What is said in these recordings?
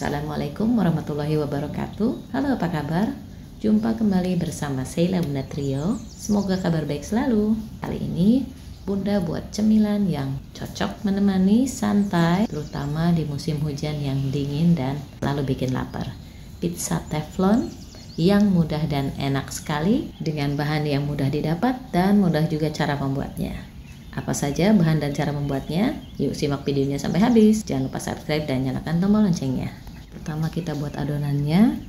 Assalamualaikum warahmatullahi wabarakatuh. Halo, apa kabar? Jumpa kembali bersama Sheila Bunda Trio. Semoga kabar baik selalu. Kali ini Bunda buat cemilan yang cocok menemani santai, terutama di musim hujan yang dingin dan lalu bikin lapar. Pizza teflon yang mudah dan enak sekali, dengan bahan yang mudah didapat dan mudah juga cara membuatnya. Apa saja bahan dan cara membuatnya? Yuk simak videonya sampai habis. Jangan lupa subscribe dan nyalakan tombol loncengnya. Pertama kita buat adonannya.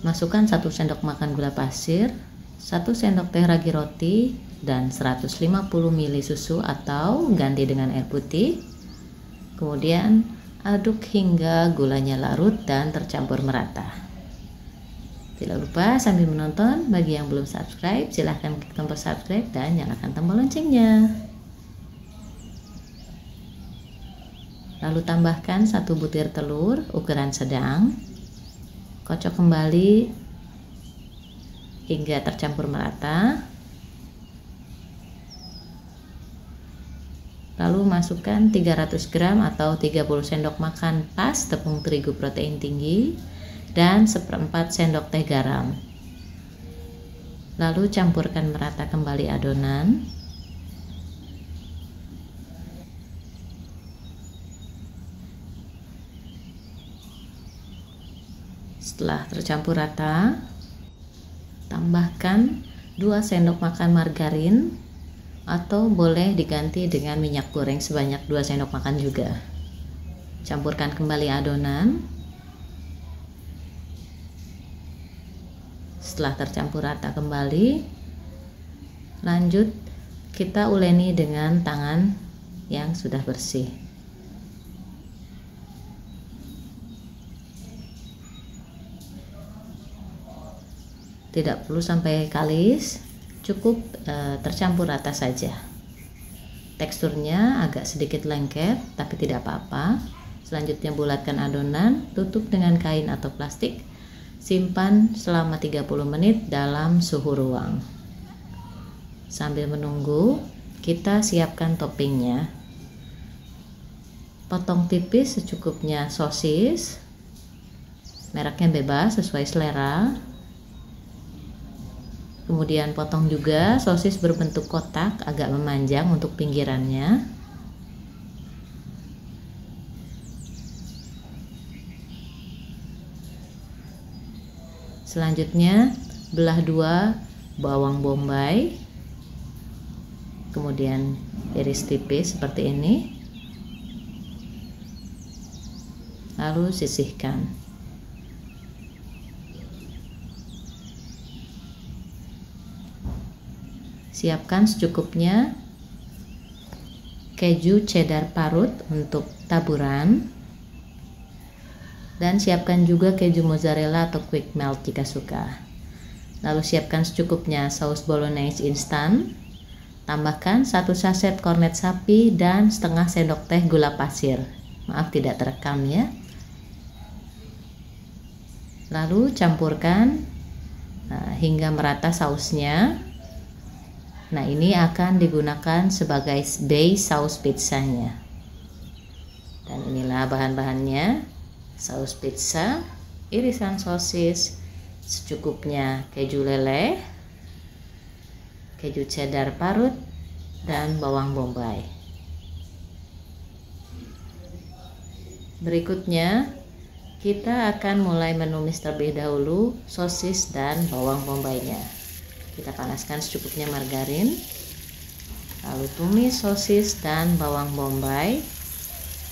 Masukkan 1 sendok makan gula pasir, 1 sendok teh ragi roti, dan 150 ml susu atau ganti dengan air putih. Kemudian aduk hingga gulanya larut dan tercampur merata. Tidak lupa sambil menonton, bagi yang belum subscribe silahkan klik tombol subscribe dan nyalakan tombol loncengnya. Lalu tambahkan 1 butir telur ukuran sedang, kocok kembali hingga tercampur merata. Lalu masukkan 300 gram atau 30 sendok makan pas tepung terigu protein tinggi dan 1/4 sendok teh garam. Lalu campurkan merata kembali adonan. Setelah tercampur rata, tambahkan 2 sendok makan margarin atau boleh diganti dengan minyak goreng sebanyak 2 sendok makan juga. Campurkan kembali adonan. Setelah tercampur rata kembali, lanjut kita uleni dengan tangan yang sudah bersih. Tidak perlu sampai kalis, cukup tercampur rata saja. Teksturnya agak sedikit lengket, tapi tidak apa-apa. Selanjutnya bulatkan adonan, tutup dengan kain atau plastik. Simpan selama 30 menit dalam suhu ruang. Sambil menunggu, kita siapkan toppingnya. Potong tipis secukupnya sosis. Mereknya bebas sesuai selera. Kemudian potong juga sosis berbentuk kotak agak memanjang untuk pinggirannya. Selanjutnya belah 2 bawang bombay. Kemudian iris tipis seperti ini. Lalu sisihkan. Siapkan secukupnya keju cheddar parut untuk taburan, dan siapkan juga keju mozzarella atau quick melt jika suka. Lalu siapkan secukupnya saus bolognese instan. Tambahkan 1 saset kornet sapi dan setengah sendok teh gula pasir. Maaf tidak terekam ya. Lalu campurkan hingga merata sausnya. Nah, ini akan digunakan sebagai base saus pizzanya. Dan inilah bahan-bahannya: saus pizza, irisan sosis, secukupnya keju leleh, keju cheddar parut, dan bawang bombay. Berikutnya, kita akan mulai menumis terlebih dahulu sosis dan bawang bombaynya. Kita panaskan secukupnya margarin, lalu tumis sosis dan bawang bombay.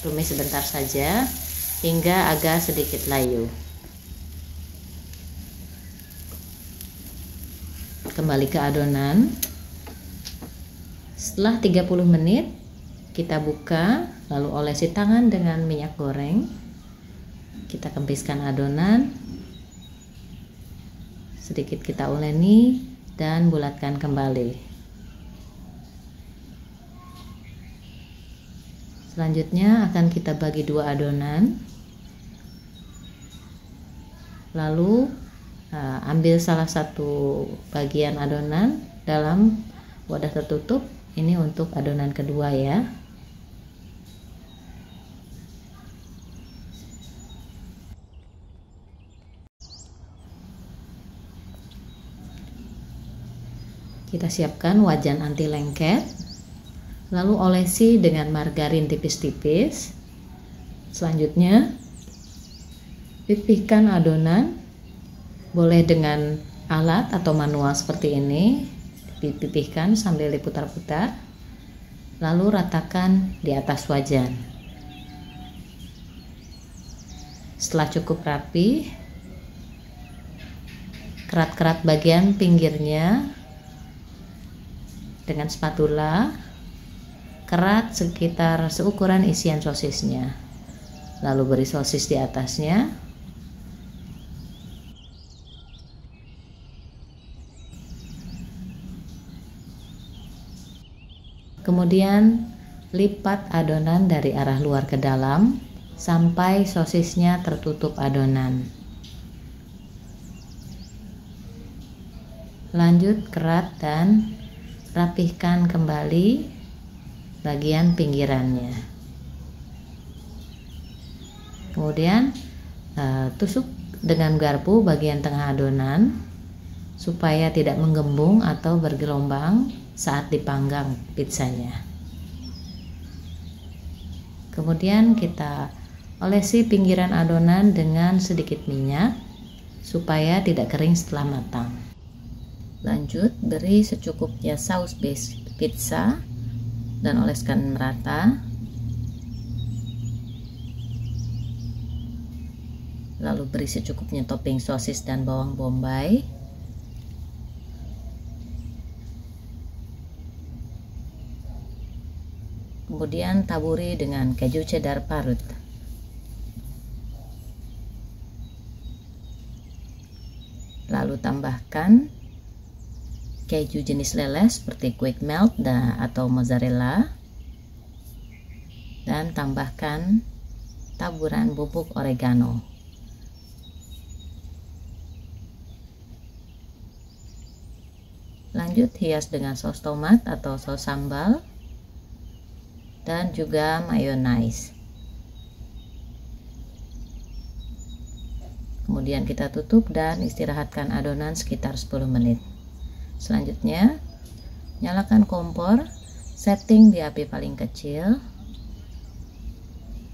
Tumis sebentar saja hingga agak sedikit layu. Kembali ke adonan. Setelah 30 menit kita buka, lalu olesi tangan dengan minyak goreng. Kita kempiskan adonan, sedikit kita uleni dan bulatkan kembali. Selanjutnya akan kita bagi 2 adonan. Lalu ambil salah satu bagian adonan dalam wadah tertutup. Ini untuk adonan kedua ya. Kita siapkan wajan anti lengket, lalu olesi dengan margarin tipis-tipis. Selanjutnya pipihkan adonan, boleh dengan alat atau manual seperti ini. Dipipihkan sambil diputar-putar, lalu ratakan di atas wajan. Setelah cukup rapi, kerat-kerat bagian pinggirnya dengan spatula, kerat sekitar seukuran isian sosisnya. Lalu beri sosis di atasnya. Kemudian lipat adonan dari arah luar ke dalam sampai sosisnya tertutup adonan. Lanjut kerat dan rapihkan kembali bagian pinggirannya. Kemudian tusuk dengan garpu bagian tengah adonan supaya tidak menggembung atau bergelombang saat dipanggang pizzanya. Kemudian kita olesi pinggiran adonan dengan sedikit minyak supaya tidak kering setelah matang. Lanjut beri secukupnya saus base pizza dan oleskan merata. Lalu beri secukupnya topping sosis dan bawang bombay. Kemudian taburi dengan keju cheddar parut. Lalu tambahkan keju jenis lele seperti quick melt atau mozzarella, dan tambahkan taburan bubuk oregano. Lanjut hias dengan saus tomat atau saus sambal dan juga mayonnaise. Kemudian kita tutup dan istirahatkan adonan sekitar 10 menit. Selanjutnya nyalakan kompor, setting di api paling kecil,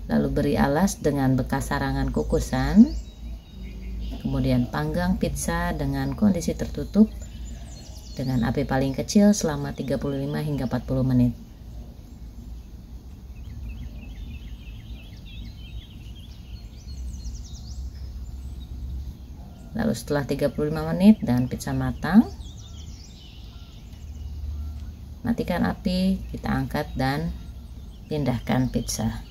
lalu beri alas dengan bekas sarangan kukusan. Kemudian panggang pizza dengan kondisi tertutup dengan api paling kecil selama 35 hingga 40 menit. Lalu setelah 35 menit dan pizza matang, matikan api, kita angkat dan pindahkan pizza.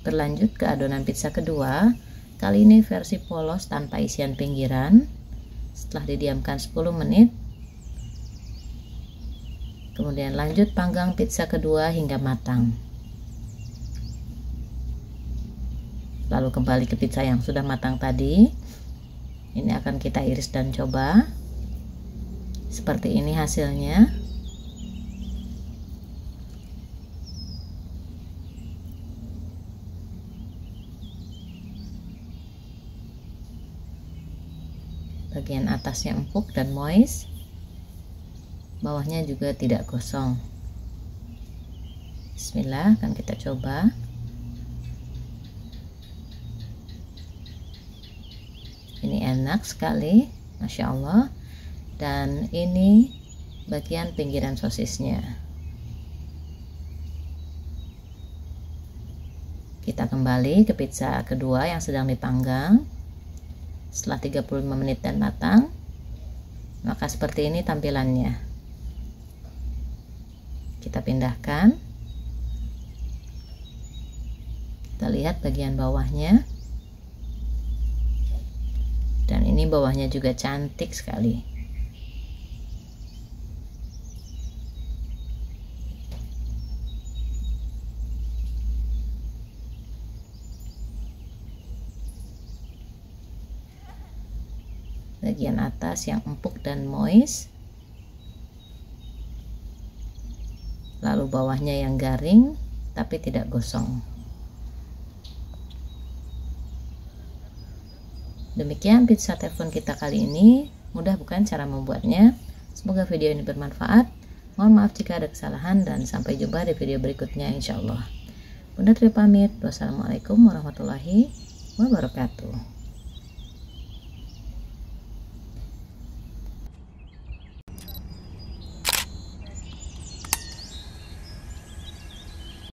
Berlanjut ke adonan pizza kedua, kali ini versi polos tanpa isian pinggiran. Setelah didiamkan 10 menit, kemudian lanjut panggang pizza kedua hingga matang. Lalu kembali ke pizza yang sudah matang tadi. Ini akan kita iris dan coba. Seperti ini hasilnya. Bagian atasnya empuk dan moist. Bawahnya juga tidak gosong. Bismillah, akan kita coba. Ini enak sekali, Masya Allah. Dan ini bagian pinggiran sosisnya. Kita kembali ke pizza kedua yang sedang dipanggang. Setelah 35 menit dan matang, maka seperti ini tampilannya. Kita pindahkan. Kita lihat bagian bawahnya. Dan ini bawahnya juga cantik sekali. Bagian atas yang empuk dan moist. Lalu bawahnya yang garing tapi tidak gosong. Demikian pizza teflon kita kali ini. Mudah bukan cara membuatnya? Semoga video ini bermanfaat. Mohon maaf jika ada kesalahan dan sampai jumpa di video berikutnya insya Allah. Bunda Trio pamit. Wassalamualaikum warahmatullahi wabarakatuh.